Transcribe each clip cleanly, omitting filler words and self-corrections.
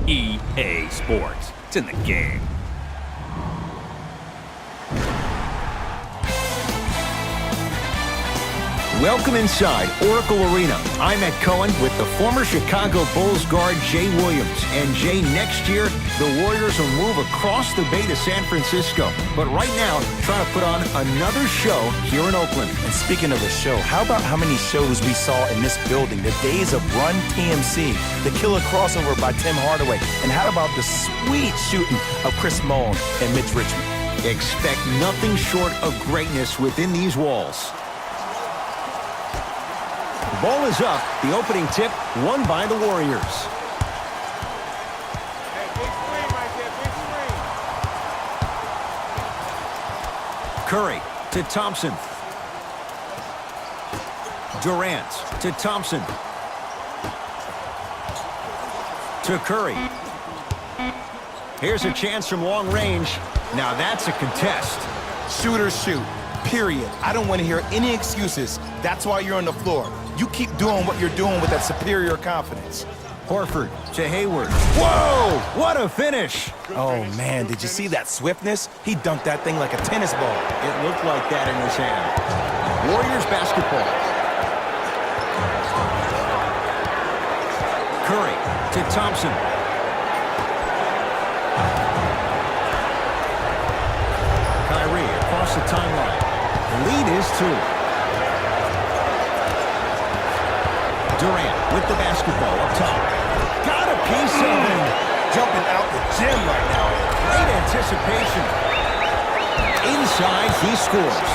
EA Sports. It's in the game. Welcome inside Oracle Arena. I'm Ed Cohen with the former Chicago Bulls guard Jay Williams. And Jay, next year, the Warriors will move across the bay to San Francisco. But right now, trying to put on another show here in Oakland. And speaking of a show, how about how many shows we saw in this building? The days of Run TMC, the killer crossover by Tim Hardaway, and how about the sweet shooting of Chris Mullin and Mitch Richmond? Expect nothing short of greatness within these walls. Ball is up. The opening tip won by the Warriors. Hey, big screen right there, big screen. Curry to Thompson. Durant to Thompson. To Curry. Here's a chance from long range. Now that's a contest. Shooters shoot, period. I don't want to hear any excuses. That's why you're on the floor. You keep doing what you're doing with that superior confidence. Horford to Hayward. Whoa! What a finish! Oh, man, did you see that swiftness? He dunked that thing like a tennis ball. It looked like that in his hand. Warriors basketball. Curry to Thompson. Kyrie across the timeline. The lead is 2. Durant with the basketball up top. Got a piece of him. Jumping out the gym right now. Great anticipation. Inside, he scores.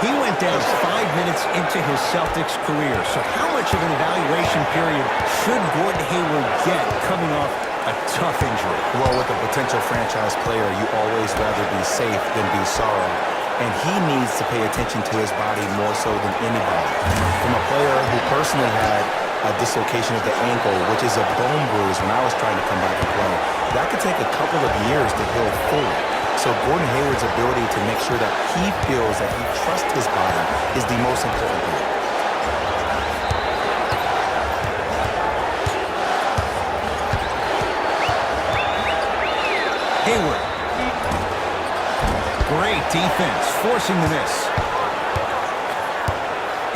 He went down 5 minutes into his Celtics career. So how much of an evaluation period should Gordon Hayward get coming off a tough injury? Well, with a potential franchise player, you always rather be safe than be sorry. And he needs to pay attention to his body more so than anybody. From a player who personally had a dislocation of the ankle, which is a bone bruise when I was trying to come back and play, that could take a couple of years to heal fully. So Gordon Hayward's ability to make sure that he feels that he trusts his body is the most important thing. Hayward. Great defense, forcing the miss.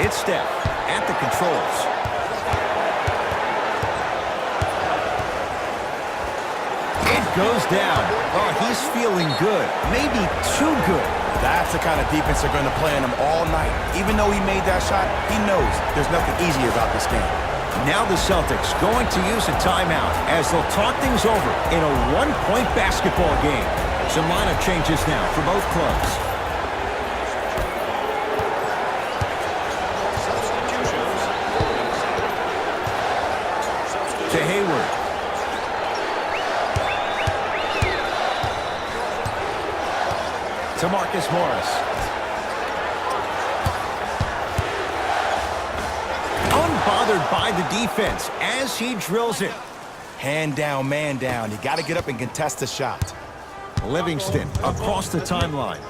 It's Steph at the controls. It goes down. Oh, he's feeling good. Maybe too good. That's the kind of defense they're going to play on him all night. Even though he made that shot, he knows there's nothing easy about this game. Now the Celtics going to use a timeout as they'll talk things over in a one-point basketball game. Some lineup changes now for both clubs. To Hayward. To Marcus Morris. Unbothered by the defense as he drills it. Hand down, man down. You got to get up and contest the shot. Livingston across the timeline.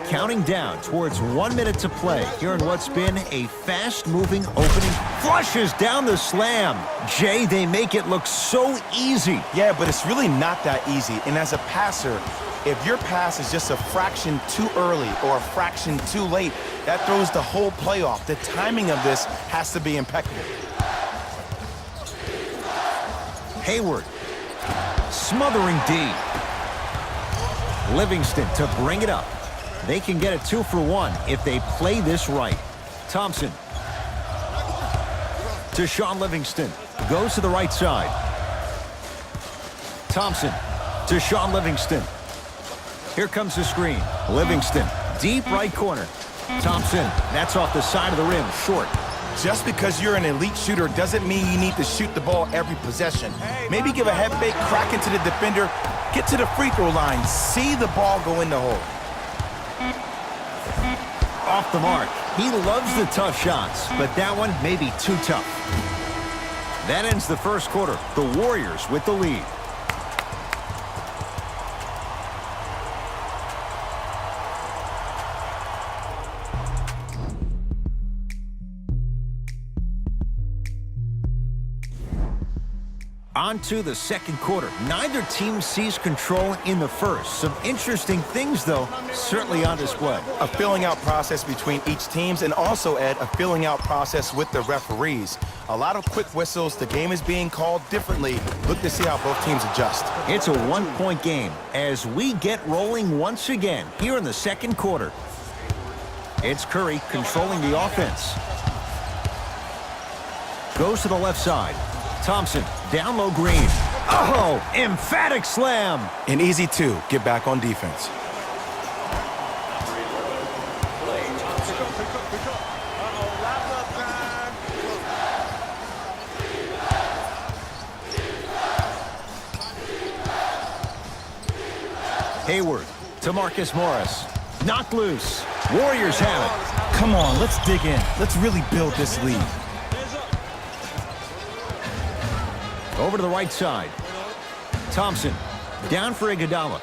Counting down towards 1 minute to play here in what's been a fast-moving opening. Flushes down the slam. Jay, they make it look so easy. Yeah, but it's really not that easy. And as a passer, if your pass is just a fraction too early or a fraction too late, that throws the whole play off. The timing of this has to be impeccable. Hayward. Smothering D. Livingston to bring it up. They can get a 2-for-1 if they play this right. Thompson. To Sean Livingston. Goes to the right side. Thompson. To Sean Livingston. Here comes the screen. Livingston. Deep right corner. Thompson. That's off the side of the rim. Short. Just because you're an elite shooter doesn't mean you need to shoot the ball every possession. Maybe give a head fake, crack into the defender, get to the free throw line, see the ball go in the hole. Off the mark. He loves the tough shots, but that one may be too tough. That ends the first quarter. The Warriors with the lead. On to the second quarter. Neither team sees control in the first. Some interesting things, though, certainly on display. A filling out process between each teams, and also, Ed, a filling out process with the referees. A lot of quick whistles. The game is being called differently. Look to see how both teams adjust. It's a one-point game as we get rolling once again here in the second quarter. It's Curry controlling the offense. Goes to the left side. Thompson, down low, Green. Oh, emphatic slam. An easy two. Get back on defense. Hayward to Marcus Morris. Knocked loose. Warriors have it. Come on, let's dig in. Let's really build this lead. Over to the right side. Thompson, down for Iguodala.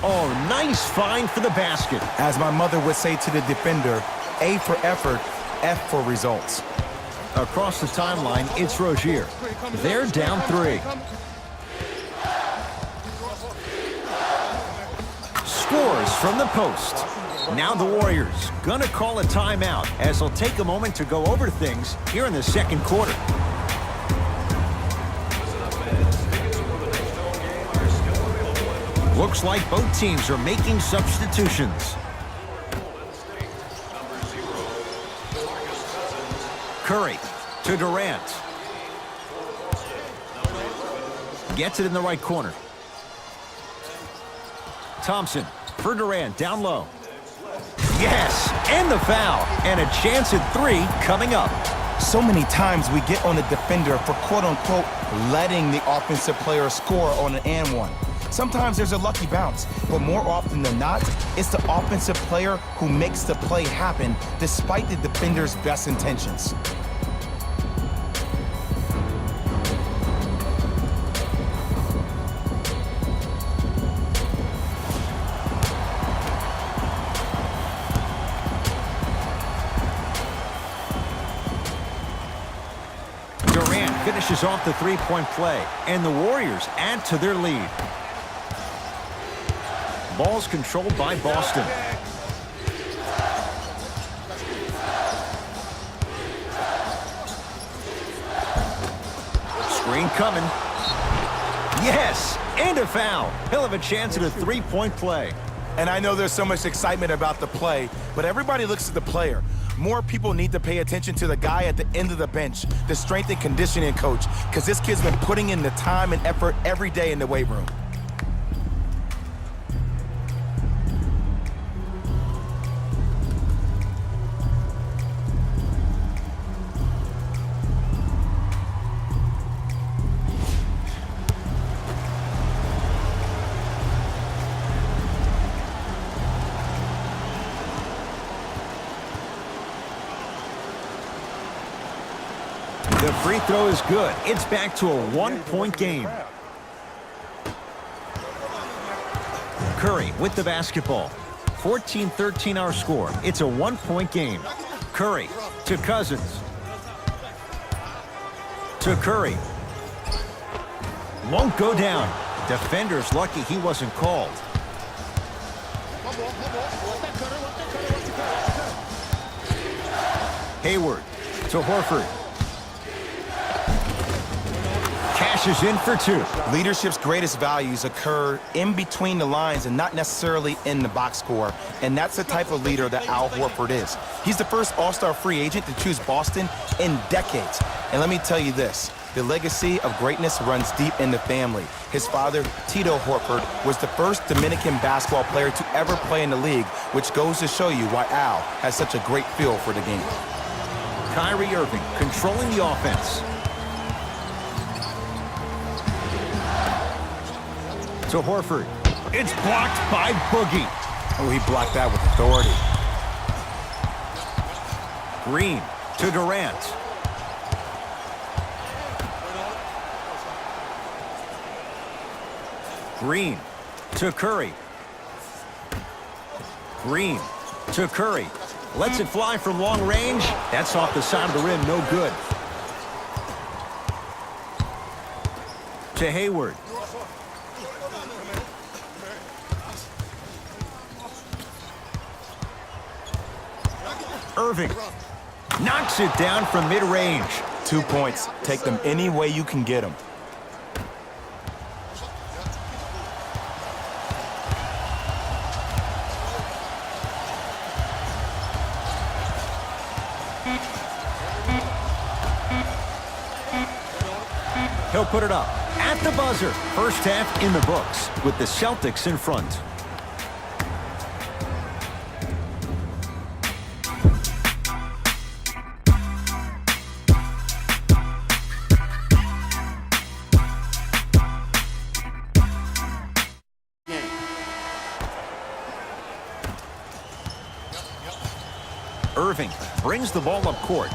Oh, nice find for the basket. As my mother would say to the defender, A for effort, F for results. Across the timeline, it's Rozier. They're down 3. Scores from the post. Now the Warriors gonna call a timeout as they'll take a moment to go over things here in the second quarter. Looks like both teams are making substitutions. Curry to Durant. Gets it in the right corner. Thompson for Durant, down low. Yes, and the foul. And a chance at 3 coming up. So many times we get on the defender for quote-unquote letting the offensive player score on an and one. Sometimes there's a lucky bounce, but more often than not, it's the offensive player who makes the play happen despite the defender's best intentions. Durant finishes off the three-point play, and the Warriors add to their lead. Ball's controlled by Boston. Screen coming. Yes, and a foul. He'll have a chance at a three-point play. And I know there's so much excitement about the play, but everybody looks at the player. More people need to pay attention to the guy at the end of the bench, the strength and conditioning coach, because this kid's been putting in the time and effort every day in the weight room. The free throw is good. It's back to a one-point game. Curry with the basketball. 14-13 our score. It's a one-point game. Curry to Cousins. To Curry. Won't go down. Defender's lucky he wasn't called. Hayward to Horford. Cashes in for 2. Leadership's greatest values occur in between the lines and not necessarily in the box score. And that's the type of leader that Al Horford is. He's the first all-star free agent to choose Boston in decades. And let me tell you this, the legacy of greatness runs deep in the family. His father, Tito Horford, was the first Dominican basketball player to ever play in the league, which goes to show you why Al has such a great feel for the game. Kyrie Irving controlling the offense. To Horford. It's blocked by Boogie. Oh, he blocked that with authority. Green to Durant. Green to Curry. Green to Curry. Lets it fly from long range. That's off the side of the rim, no good. To Hayward. Irving knocks it down from mid-range. 2 points. Take them any way you can get them. He'll put it up at the buzzer. First half in the books with the Celtics in front. Irving brings the ball up court.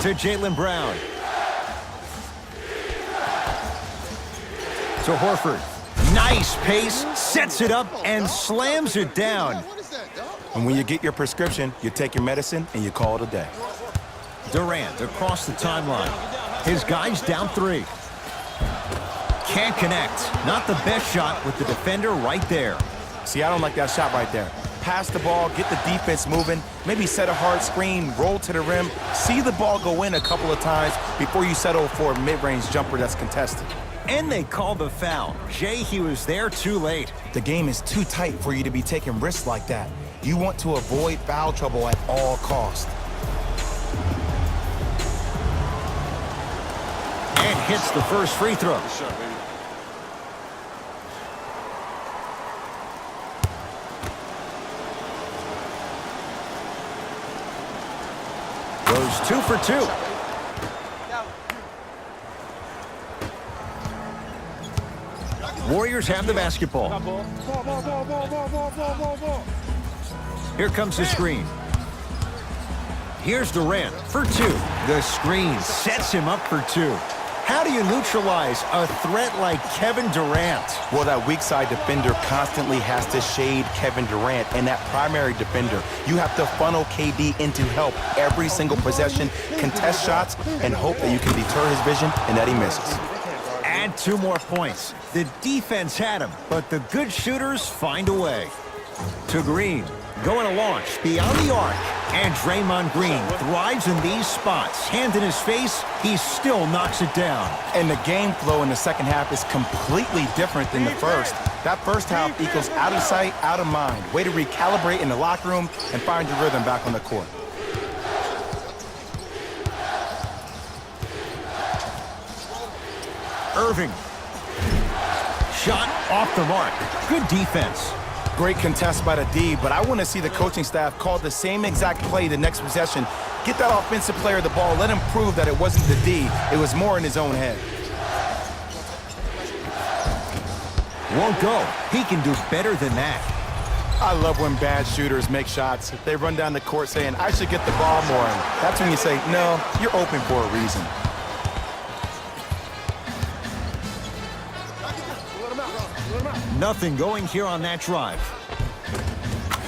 To Jaylen Brown. To Horford. Nice pace, sets it up, and slams it down. And when you get your prescription, you take your medicine and you call it a day. Durant across the timeline. His guys down 3. Can't connect. Not the best shot with the defender right there. See, I don't like that shot right there. Pass the ball, get the defense moving, maybe set a hard screen, roll to the rim, see the ball go in a couple of times before you settle for a mid-range jumper that's contested. And they call the foul. Jay, he was there too late. The game is too tight for you to be taking risks like that. You want to avoid foul trouble at all costs. And hits the first free throw. Goes 2 for 2. Warriors have the basketball. Here comes the screen. Here's Durant for 2. The screen sets him up for 2. How do you neutralize a threat like Kevin Durant? Well, that weak side defender constantly has to shade Kevin Durant, and that primary defender, you have to funnel KD into help every single possession, contest shots, and hope that you can deter his vision and that he misses. Add 2 more points. The defense had him, but the good shooters find a way. To Green, going to launch beyond the arc. And Draymond Green thrives in these spots. Hand in his face, he still knocks it down. And the game flow in the second half is completely different than the first. That first half equals out of sight, out of mind. Way to recalibrate in the locker room and find your rhythm back on the court. Irving. Shot off the mark. Good defense. Great contest by the D, but I want to see the coaching staff call the same exact play the next possession. Get that offensive player the ball. Let him prove that it wasn't the D. It was more in his own head. Won't go. He can do better than that. I love when bad shooters make shots. They run down the court saying, I should get the ball more. And that's when you say, no, you're open for a reason. Nothing going here on that drive.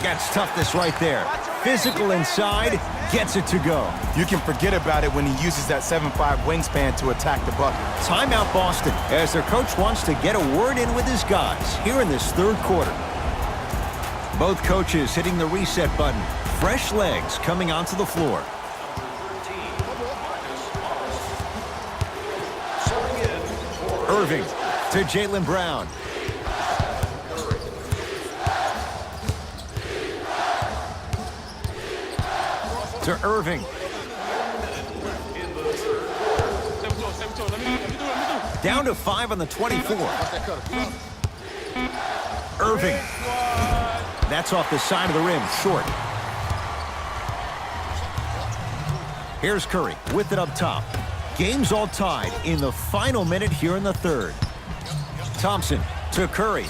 That's toughness right there. Physical inside, gets it to go. You can forget about it when he uses that 7'5" wingspan to attack the bucket. Timeout Boston, as their coach wants to get a word in with his guys here in this third quarter. Both coaches hitting the reset button. Fresh legs coming onto the floor. Irving to Jaylen Brown. To Irving. Down to 5 on the 24. Irving. That's off the side of the rim, short. Here's Curry with it up top. Game's all tied in the final minute here in the third. Thompson to Curry.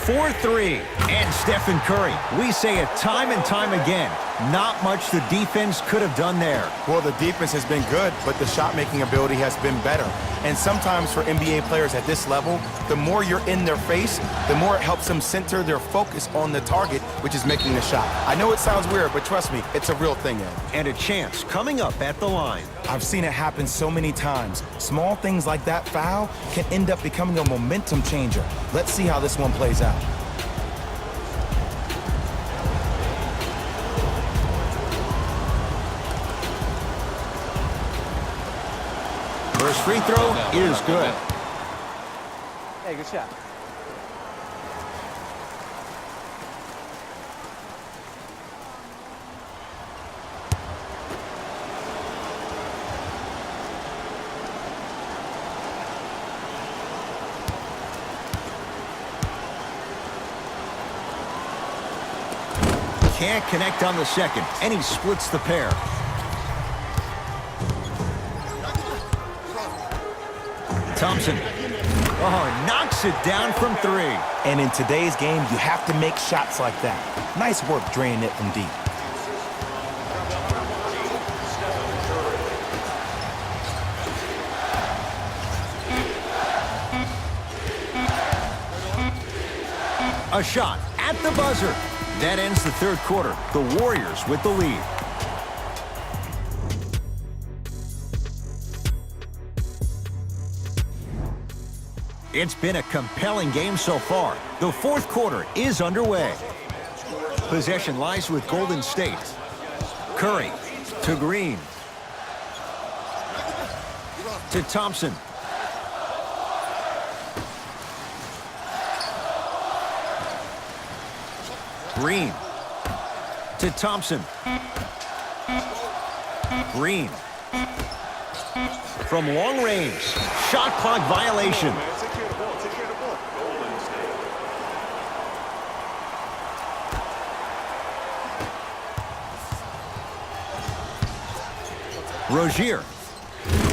4-3. And Stephen Curry, we say it time and time again, Not much the defense could have done there. Well, the defense has been good, but the shot-making ability has been better. And sometimes for NBA players at this level, the more you're in their face, the more it helps them center their focus on the target, which is making the shot. I know it sounds weird, but trust me, it's a real thing, Ed. And a chance coming up at the line. I've seen it happen so many times. Small things like that foul can end up becoming a momentum changer. Let's see how this one plays out. First free throw is good. Hey, good shot. Can't connect on the second, and he splits the pair. Thompson. Oh, knocks it down from 3. And in today's game, you have to make shots like that. Nice work draining it from deep. A shot at the buzzer. That ends the third quarter. The Warriors with the lead. It's been a compelling game so far. The fourth quarter is underway. Possession lies with Golden State. Curry to Green. To Thompson. Green to Thompson. Green. From long range. Shot clock violation. Rozier.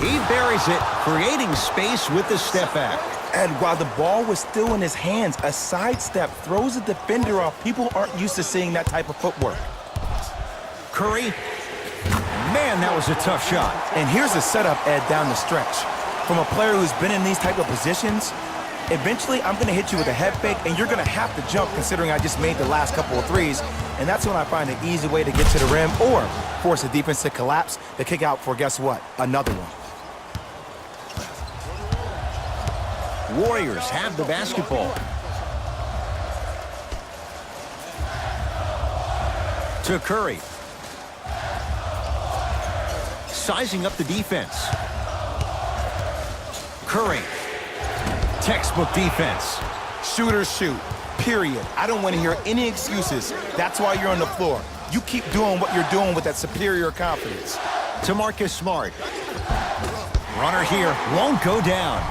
He buries it, creating space with the step back. And while the ball was still in his hands, a sidestep throws a defender off. People aren't used to seeing that type of footwork. Curry. Man, that was a tough shot. And here's a setup, Ed, down the stretch. From a player who's been in these type of positions, eventually I'm going to hit you with a head fake, and you're going to have to jump considering I just made the last couple of threes. And that's when I find an easy way to get to the rim or force the defense to collapse to kick out for, guess what, another one. Warriors have the basketball. To Curry. Sizing up the defense. Curry. Textbook defense. Shooters shoot, period. I don't want to hear any excuses. That's why you're on the floor. You keep doing what you're doing with that superior confidence. To Marcus Smart. Runner here won't go down.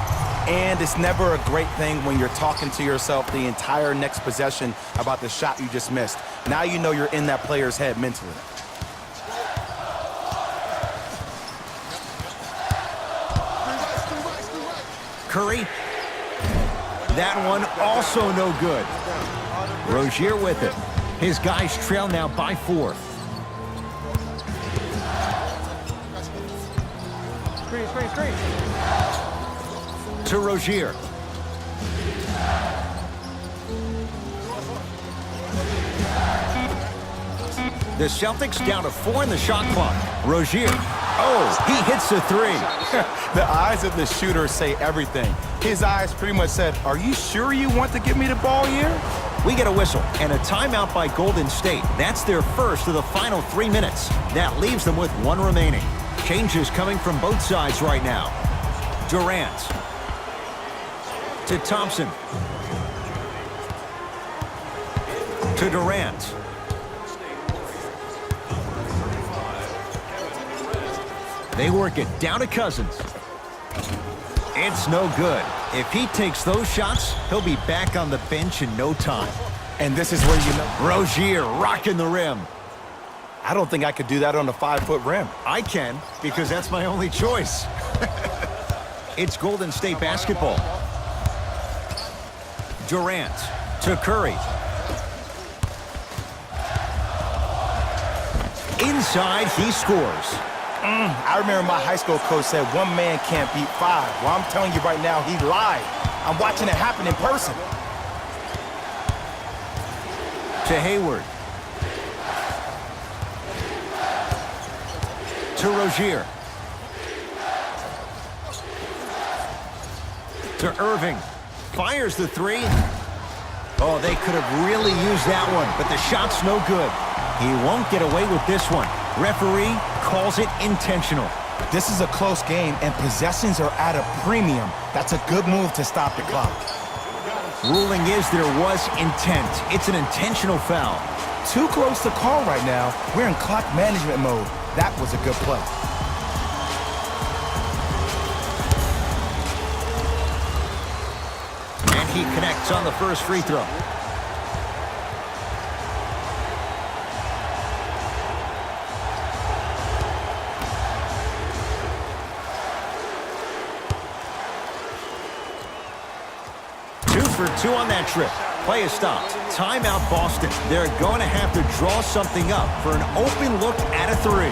And it's never a great thing when you're talking to yourself the entire next possession about the shot you just missed. Now you know you're in that player's head mentally. Curry. That one also no good. Rozier with it. His guys trail now by 4. Screen. To Rozier. The Celtics down to 4 in the shot clock. Rozier. Oh, he hits a 3. The eyes of the shooter say everything. His eyes pretty much said, are you sure you want to give me the ball here? We get a whistle and a timeout by Golden State. That's their first of the final 3 minutes. That leaves them with 1 remaining. Changes coming from both sides right now. Durant. To Thompson. To Durant. They work it down to Cousins. It's no good. If he takes those shots, he'll be back on the bench in no time. And this is where you know. Rozier rocking the rim. I don't think I could do that on a 5-foot rim. I can, because that's my only choice. It's Golden State basketball. Durant to Curry. Inside, he scores. I remember my high school coach said one man can't beat five. Well, I'm telling you right now, he lied. I'm watching it happen in person. To Hayward. To Rozier. To Irving. Fires the three. Oh, they could have really used that one, but the shot's no good. He won't get away with this one. Referee calls it intentional. This is a close game, and possessions are at a premium. That's a good move to stop the clock. Ruling is there was intent. It's an intentional foul. Too close to call right now. We're in clock management mode. That was a good play. And he connects on the first free throw. For two on that trip. Play is stopped. Timeout Boston. They're going to have to draw something up for an open look at a three.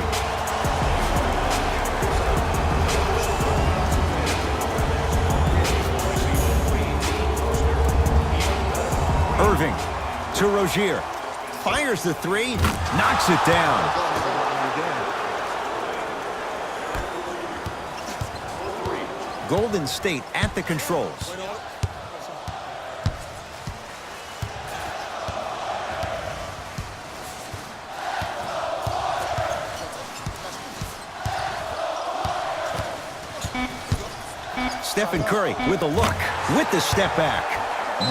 Irving to Rozier. Fires the three. Knocks it down. Golden State at the controls. Stephen Curry with a look, with the step back.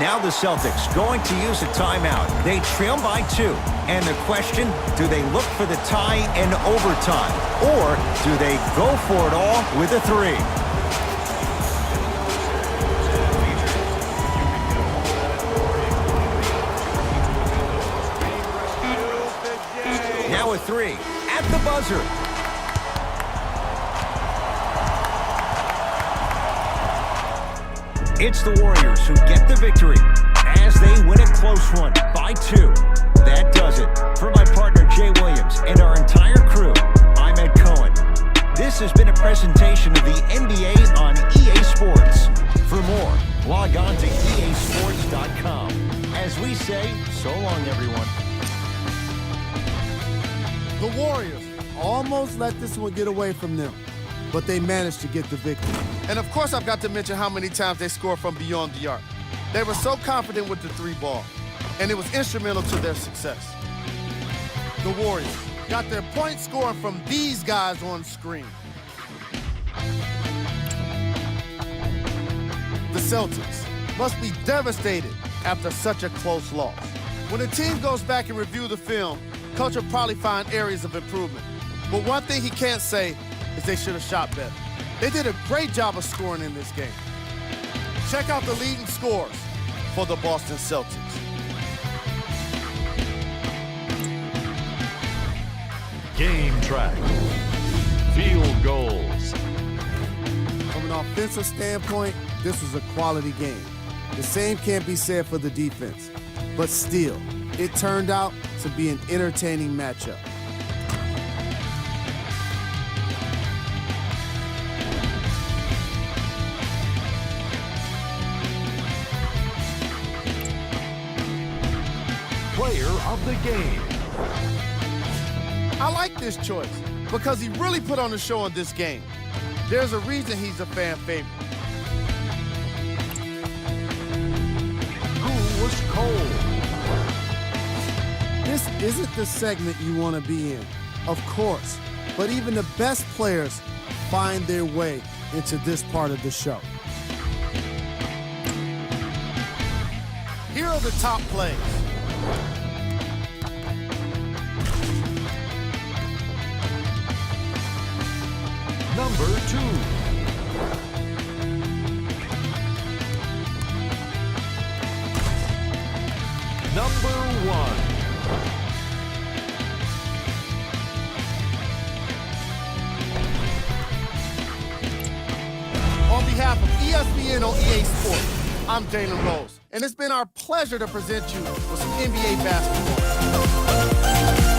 Now the Celtics going to use a timeout. They trail by 2. And the question, do they look for the tie in overtime? Or do they go for it all with a three? Now a three at the buzzer. It's the Warriors who get the victory as they win a close one by 2. That does it. For my partner Jay Williams and our entire crew, I'm Ed Cohen. This has been a presentation of the NBA on EA Sports. For more, log on to easports.com. As we say, so long everyone. The Warriors almost let this one get away from them, but they managed to get the victory. And of course, I've got to mention how many times they scored from beyond the arc. They were so confident with the three ball, and it was instrumental to their success. The Warriors got their point scoring from these guys on screen. The Celtics must be devastated after such a close loss. When the team goes back and review the film, Coach will probably find areas of improvement. But one thing he can't say is they should have shot better. They did a great job of scoring in this game. Check out the leading scores for the Boston Celtics. Game track. Field goals. From an offensive standpoint, this was a quality game. The same can't be said for the defense. But still, it turned out to be an entertaining matchup. Player of the game. I like this choice because he really put on the show in this game. There's a reason he's a fan favorite. Who was cold? This isn't the segment you want to be in, of course, but even the best players find their way into this part of the show. Here are the top plays. Number 2. Number 1. On behalf of ESPN on EA Sports, I'm Jalen Rose, and it's been our pleasure to present you with some NBA basketball.